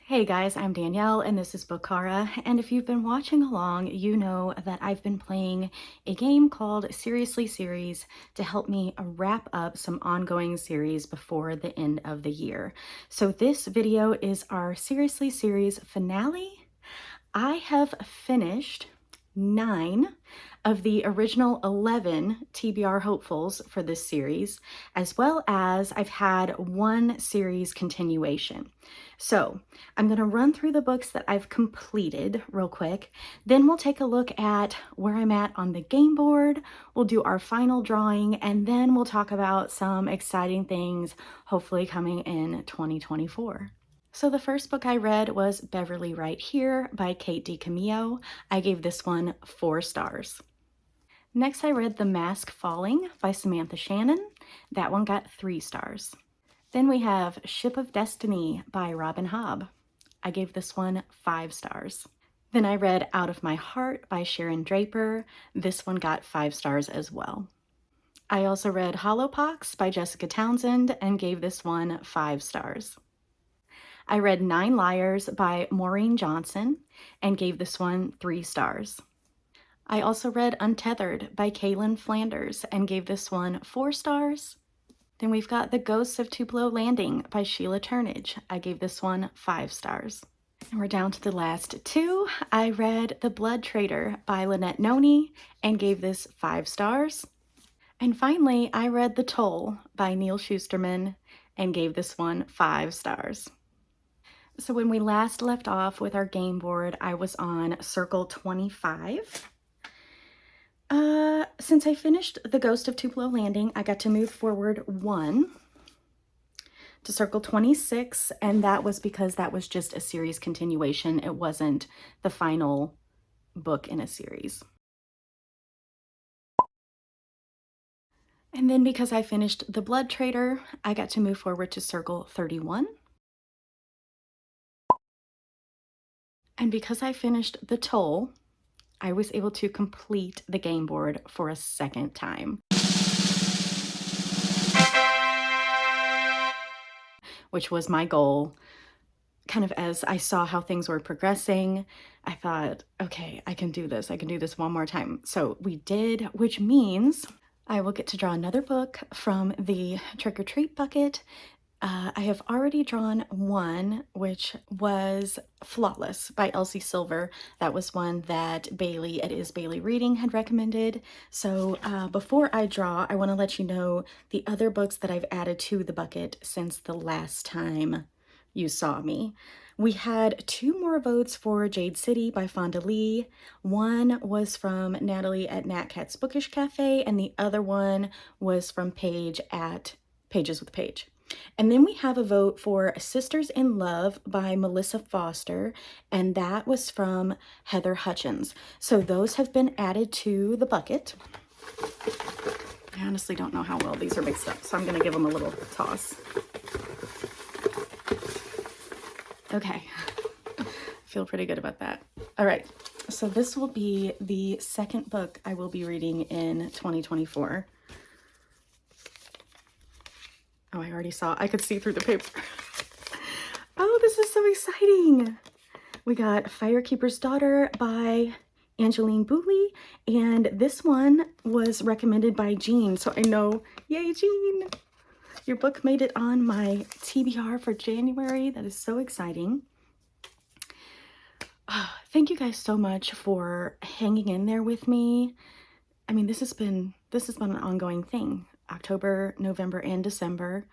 Hey guys, I'm Danielle and this is Bookara, and if you've been watching along, you know that I've been playing a game called Seriously Series to help me wrap up some ongoing series before the end of the year. So this video is our Seriously Series finale. I have finished 9 of the original 11 TBR hopefuls for this series, as well as I've had 1 series continuation. So I'm going to run through the books that I've completed real quick. Then we'll take a look at where I'm at on the game board. We'll do our final drawing, and then we'll talk about some exciting things hopefully coming in 2024. So the first book I read was Beverly Right Here by Kate DiCamillo. I gave this one 4 stars. Next I read The Mask Falling by Samantha Shannon. That one got 3 stars. Then we have Ship of Destiny by Robin Hobb. I gave this one 5 stars. Then I read Out of My Heart by Sharon Draper. This one got 5 stars as well. I also read Hollowpox by Jessica Townsend and gave this one 5 stars. I read 9 Liars by Maureen Johnson and gave this one 3 stars. I also read Untethered by Kaylin Flanders and gave this one 4 stars. Then we've got The Ghosts of Tupelo Landing by Sheila Turnage. I gave this one 5 stars. And we're down to the last 2. I read The Blood Trader by Lynette Noni and gave this 5 stars. And finally, I read The Toll by Neil Shusterman and gave this one 5 stars. So when we last left off with our game board, I was on circle 25. Since I finished The Ghost of Tupelo Landing, I got to move forward 1 to circle 26, and that was because that was just a series continuation. It wasn't the final book in a series. And then because I finished The Blood Trader, I got to move forward to circle 31. And because I finished The Toll, I was able to complete the game board for a second time, which was my goal. Kind of as I saw how things were progressing, I thought, okay, I can do this. I can do this one more time. So we did, which means I will get to draw another book from the Trick or Treat bucket. I have already drawn one, which was Flawless by Elsie Silver. That was one that Bailey at Is Bailey Reading had recommended. So before I draw, I want to let you know the other books that I've added to the bucket since the last time you saw me. We had 2 more votes for Jade City by Fonda Lee. One was from Natalie at Nat Cat's Bookish Cafe, and the other one was from Paige at Pages with Paige. And then we have a vote for Sisters in Love by Melissa Foster, and that was from Heather Hutchins. So those have been added to the bucket. I honestly don't know how well these are mixed up, so I'm going to give them a little toss. Okay, I feel pretty good about that. All right, so this will be the second book I will be reading in 2024. Oh, I already saw, I could see through the paper. Oh, this is so exciting. We got Firekeeper's Daughter by Angeline Booley, and this one was recommended by Jean, so I know, yay Jean! Your book made it on my TBR for January. That is so exciting. Thank you guys so much for hanging in there with me. I mean, this has been an ongoing thing. October, November, and December.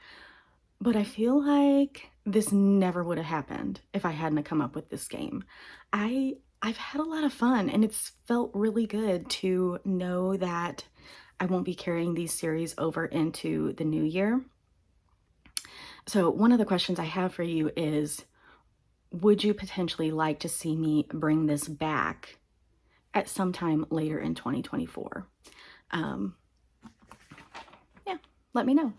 But I feel like this never would have happened if I hadn't come up with this game. I've had a lot of fun, and it's felt really good to know that I won't be carrying these series over into the new year. So one of the questions I have for you is, would you potentially like to see me bring this back at some time later in 2024? Yeah, let me know.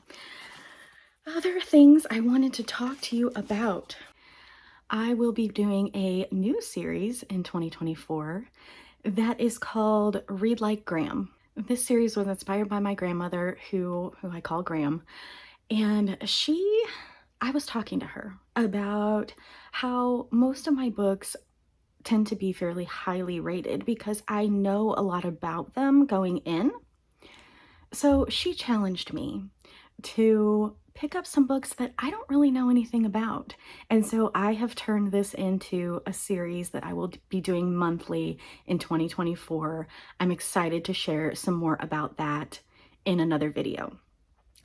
Other things I wanted to talk to you about. I will be doing a new series in 2024 that is called Read Like Graham. This series was inspired by my grandmother, who I call Graham, and she I was talking to her about how most of my books tend to be fairly highly rated because I know a lot about them going in. So she challenged me to pick up some books that I don't really know anything about. And so I have turned this into a series that I will be doing monthly in 2024. I'm excited to share some more about that in another video.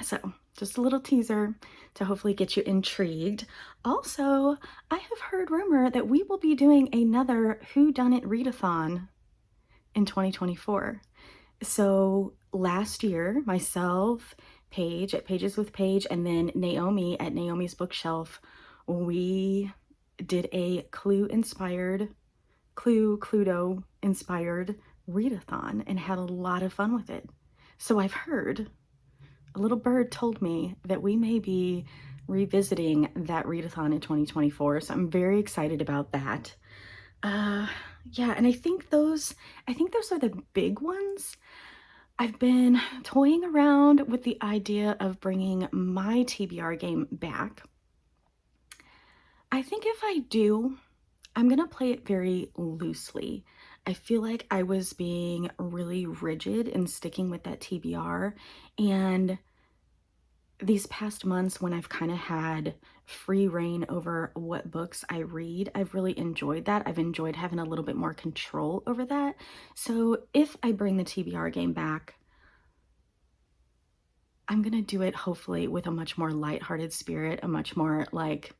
So just a little teaser to hopefully get you intrigued. Also, I have heard rumor that we will be doing another Whodunit Readathon in 2024. So last year, myself, Paige at Pages with Paige, and then Naomi at Naomi's Bookshelf, we did a Cluedo inspired readathon and had a lot of fun with it. So I've heard, a little bird told me that we may be revisiting that readathon in 2024. So I'm very excited about that. Uh, yeah, and I think those are the big ones. I've been toying around with the idea of bringing my TBR game back. I think if I do, I'm going to play it very loosely. I feel like I was being really rigid in sticking with that TBR, and these past months when I've kind of had free reign over what books I read, I've really enjoyed that. I've enjoyed having a little bit more control over that. So if I bring the TBR game back, I'm gonna do it hopefully with a much more lighthearted spirit, a much more like,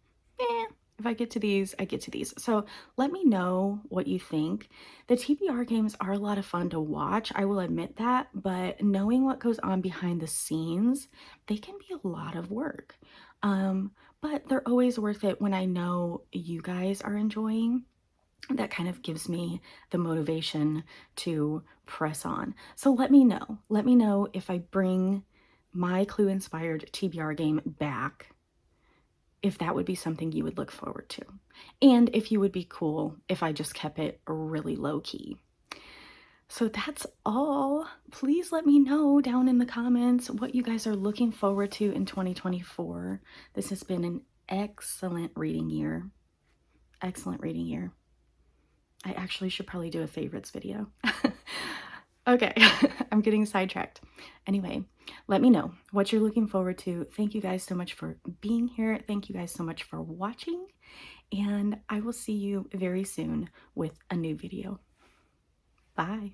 if I get to these, I get to these. So let me know what you think. The TBR games are a lot of fun to watch, I will admit that, but knowing what goes on behind the scenes, they can be a lot of work. But they're always worth it when I know you guys are enjoying. That kind of gives me the motivation to press on. So let me know. Let me know if I bring my Clue-inspired TBR game back, if that would be something you would look forward to. And if you would be cool if I just kept it really low-key. So that's all. Please let me know down in the comments what you guys are looking forward to in 2024. This has been an excellent reading year. Excellent reading year. I actually should probably do a favorites video. Okay, I'm getting sidetracked. Anyway, let me know what you're looking forward to. Thank you guys so much for being here. Thank you guys so much for watching. And I will see you very soon with a new video. Bye.